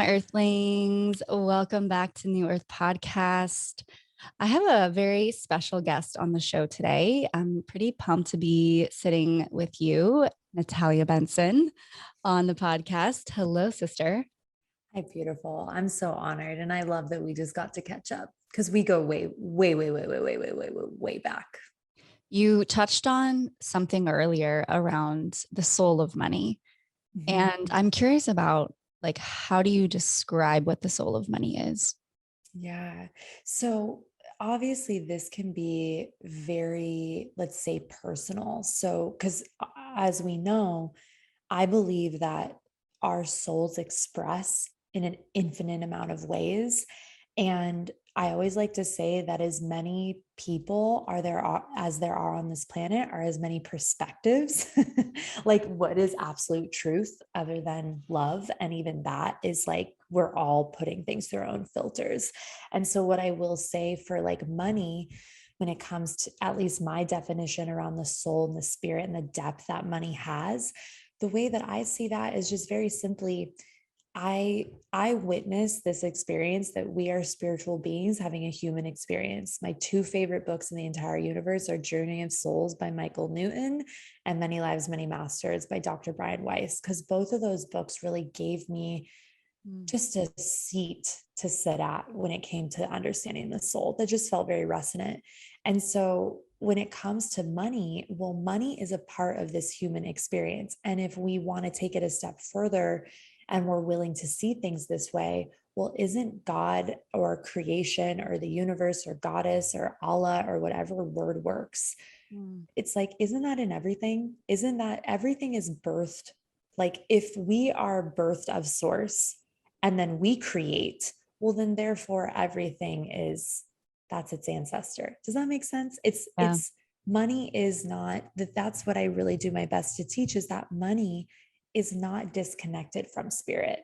my Earthlings. Welcome back to New Earth Podcast. I have a very special guest on the show today. I'm pretty pumped to be sitting with you, Natalia Benson, on the podcast. Hello, sister. Hi, beautiful. I'm so honored. And I love that we just got to catch up because we go way back. You touched on something earlier around the soul of money. Mm-hmm. And I'm curious about, like, how do you describe what the soul of money is? Yeah. So obviously this can be very, let's say, personal. So, because as we know, I believe that our souls express in an infinite amount of ways. And I always like to say that as many people as there are on this planet are as many perspectives. Like, what is absolute truth other than love? And even that is like, we're all putting things through our own filters. And so what I will say for like money, when it comes to at least my definition around the soul and the spirit and the depth that money has, the way that I see that is just very simply, I witnessed this experience that we are spiritual beings having a human experience. My two favorite books in the entire universe are Journey of Souls by Michael Newton and Many Lives, Many Masters by Dr. Brian Weiss, because both of those books really gave me just a seat to sit at when it came to understanding the soul that just felt very resonant. And so when it comes to money, well, money is a part of this human experience. And if we want to take it a step further and we're willing to see things this way, well, isn't God or creation or the universe or goddess or Allah or whatever word works? It's like, isn't that in everything? Isn't that everything is birthed? Like, if we are birthed of source and then we create, well, then therefore everything is, that's its ancestor. Does that make sense? It's money is not that. That's what I really do my best to teach, is that money is not disconnected from spirit.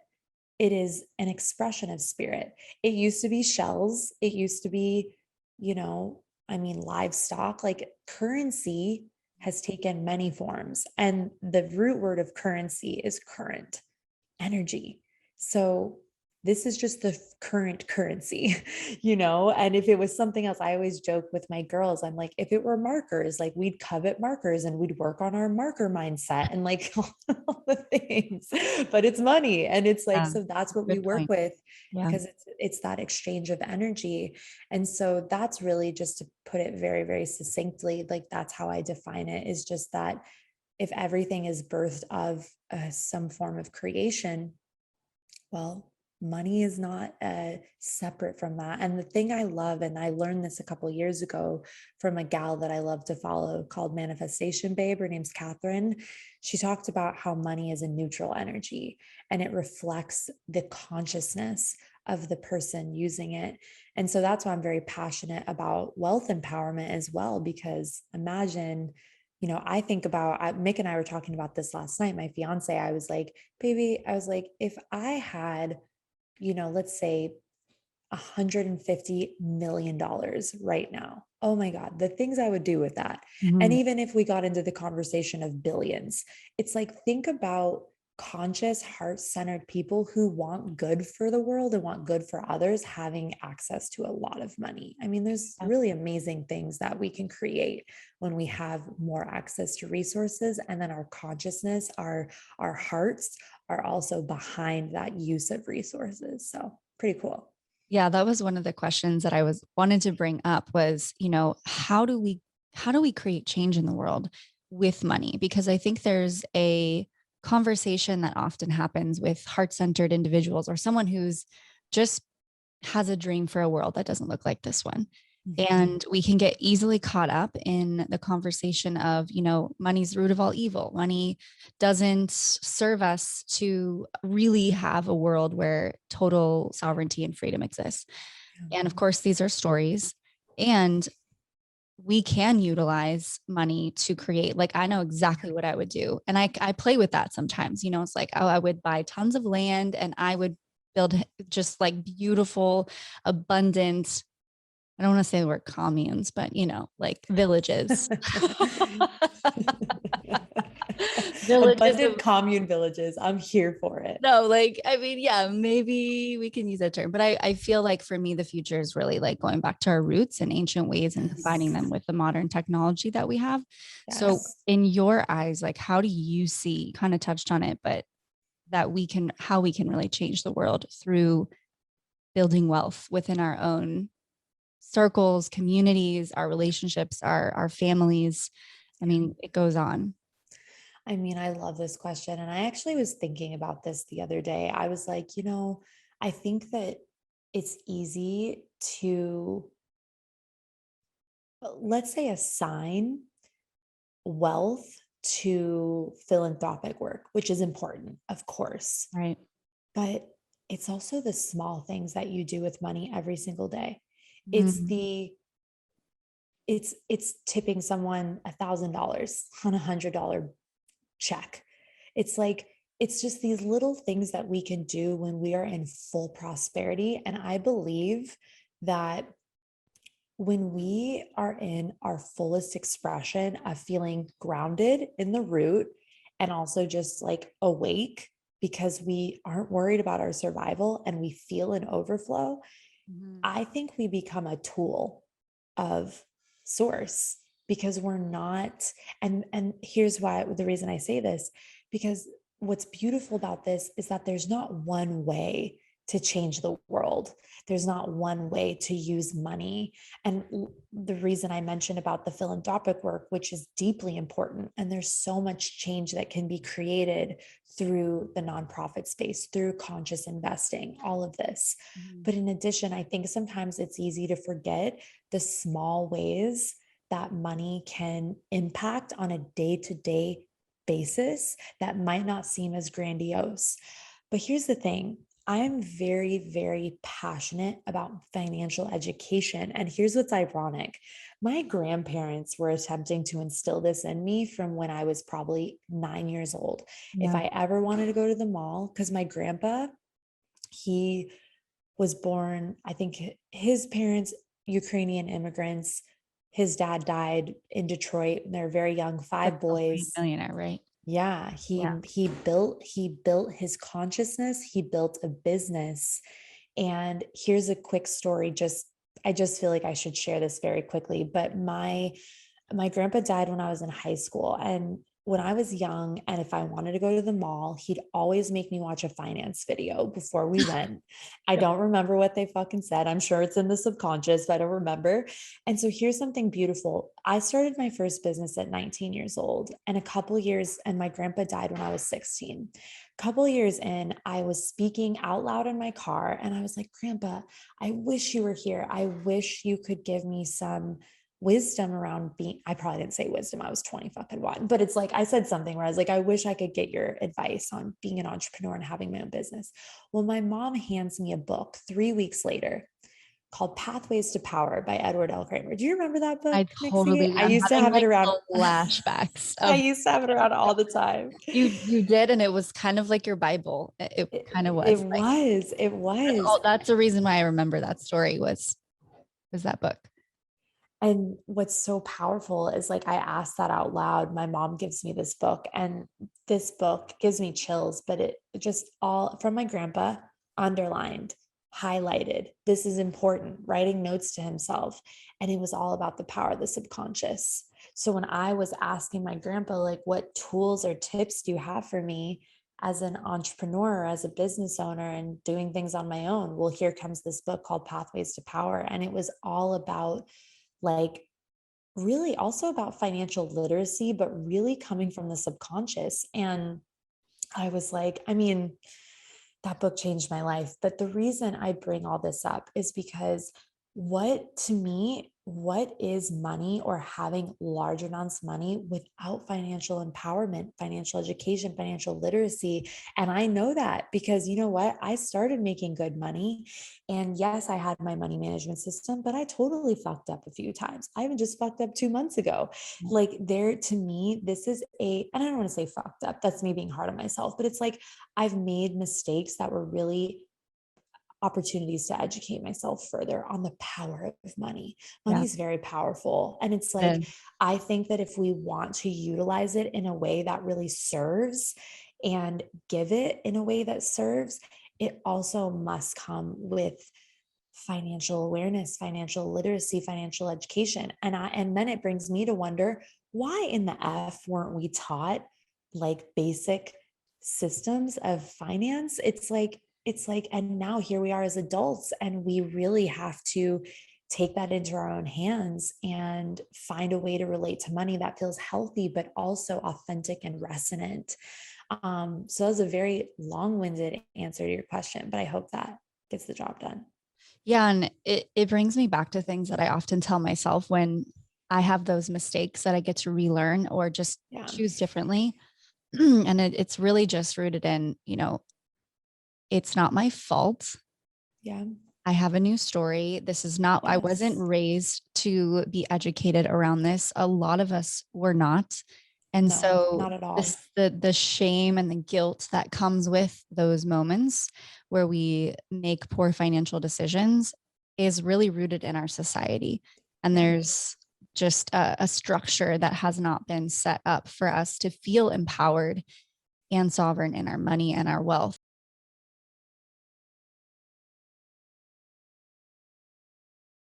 It is an expression of spirit. It used to be shells. It used to be, livestock. Like, currency has taken many forms. And the root word of currency is current, energy. So this is just the current currency, and if it was something else, I always joke with my girls, I'm like, if it were markers, like, we'd covet markers and we'd work on our marker mindset and like all the things, but it's money. And it's like, so that's what we work with, because it's that exchange of energy. And so that's really, just to put it very, very succinctly, like, that's how I define it, is just that if everything is birthed of some form of creation, well, money is not separate from that. And the thing I love, and I learned this a couple of years ago from a gal that I love to follow called Manifestation Babe. Her name's Catherine. She talked about how money is a neutral energy and it reflects the consciousness of the person using it. And so that's why I'm very passionate about wealth empowerment as well, because imagine, I think about, Mick and I were talking about this last night, my fiance. I was like, baby, if I had, let's say $150 million right now, oh my God, the things I would do with that. Mm-hmm. And even if we got into the conversation of billions, it's like, think about conscious, heart-centered people who want good for the world and want good for others having access to a lot of money. I mean, there's really amazing things that we can create when we have more access to resources. And then our consciousness, our hearts are also behind that use of resources. So pretty cool. Yeah, that was one of the questions that I wanted to bring up was, how do we create change in the world with money? Because I think there's a conversation that often happens with heart-centered individuals or someone who's just has a dream for a world that doesn't look like this one. Mm-hmm. And we can get easily caught up in the conversation of, money's the root of all evil. Money doesn't serve us to really have a world where total sovereignty and freedom exists. Mm-hmm. And of course, these are stories, and we can utilize money to create. Like, I know exactly what I would do. And I play with that sometimes, it's like, oh, I would buy tons of land and I would build just like beautiful, abundant, I don't want to say the word communes, but like villages. Villages Abundant of commune villages. I'm here for it. no, like, I mean, yeah, maybe we can use that term, but I feel like for me, the future is really like going back to our roots and ancient ways and combining Yes. them with the modern technology that we have. So Yes. in your eyes, like, how do you see, kind of touched on it, but that we can, how we can really change the world through building wealth within our own circles, communities, our relationships, our families. I mean, it goes on. I mean, I love this question. And I actually was thinking about this the other day. I was like, I think that it's easy to, let's say, assign wealth to philanthropic work, which is important, of course. Right. But it's also the small things that you do with money every single day. It's Mm, the it's tipping someone $1,000 on $100 check. It's like, it's just these little things that we can do when we are in full prosperity. And I believe that when we are in our fullest expression of feeling grounded in the root and also just like awake because we aren't worried about our survival and we feel an overflow, mhm. I think we become a tool of source because we're not, and here's why, the reason I say this, because what's beautiful about this is that there's not one way to change the world. There's not one way to use money. And the reason I mentioned about the philanthropic work, which is deeply important, and there's so much change that can be created through the nonprofit space, through conscious investing, all of this. Mhm. But in addition, I think sometimes it's easy to forget the small ways that money can impact on a day-to-day basis that might not seem as grandiose. But here's the thing. I'm very, very passionate about financial education. And here's what's ironic. My grandparents were attempting to instill this in me from when I was probably 9 years old. If Yeah. I ever wanted to go to the mall, because my grandpa, he was born, I think his parents, Ukrainian immigrants. His dad died in Detroit. And they're very young, The 5 boys. millionaire, right? Yeah, Yeah. he built his consciousness, he built a business. And here's a quick story, just I just feel like I should share this very quickly, but my grandpa died when I was in high school. And when I was young, and if I wanted to go to the mall, he'd always make me watch a finance video before we went. I Yeah. don't remember what they fucking said. I'm sure it's in the subconscious, but I don't remember. And so here's something beautiful. I started my first business at 19 years old, and a couple years, and my grandpa died when I was 16. A couple years in, I was speaking out loud in my car, and I was like, Grandpa, I wish you were here. I wish you could give me some wisdom around being, I probably didn't say wisdom, I was 20 fucking one, but it's like I said something where I was like, I wish I could get your advice on being an entrepreneur and having my own business. Well, my mom hands me a book 3 weeks later called Pathways to Power by Edward L. Kramer. Do you remember that book, I Nixie? totally, I I'm used to having have it like around. flashbacks I of used to have it around all the time. you did, and it was kind of like your Bible. It It, kind of it was like was, it was. that's the reason why I remember that story was that book. And what's so powerful is like I asked that out loud. My mom gives me this book, and this book gives me chills, but it just all from my grandpa, underlined, highlighted. This is important, writing notes to himself. And it was all about the power of the subconscious. So when I was asking my grandpa, like, what tools or tips do you have for me as an entrepreneur, as a business owner, and doing things on my own? Well, here comes this book called Pathways to Power. And it was all about like really also about financial literacy, but really coming from the subconscious. And I was like, I mean, that book changed my life. But the reason I bring all this up is because to me, what is money or having large amounts of money without financial empowerment, financial education, financial literacy? And I know that because you know what? I started making good money. And yes, I had my money management system, but I totally fucked up a few times. I even just fucked up 2 months ago. Like, there, to me, this is and I don't want to say fucked up, that's me being hard on myself, but it's like I've made mistakes that were really opportunities to educate myself further on the power of money. Money Yeah. is very powerful. And it's like, And I think that if we want to utilize it in a way that really serves and give it in a way that serves, it also must come with financial awareness, financial literacy, financial education. And then it brings me to wonder, why in the F weren't we taught like basic systems of finance? And now here we are as adults, and we really have to take that into our own hands and find a way to relate to money that feels healthy, but also authentic and resonant. So that was a very long-winded answer to your question, but I hope that gets the job done. yeah, and it brings me back to things that I often tell myself when I have those mistakes that I get to relearn or just Yeah. choose differently. And it's really just rooted in, it's not my fault. Yeah. I have a new story. This is not, I wasn't Yes. raised to be educated around this. A lot of us were not. And No, so not at this, all. the shame and the guilt that comes with those moments where we make poor financial decisions is really rooted in our society. And Yeah. there's just a structure that has not been set up for us to feel empowered and sovereign in our money and our wealth.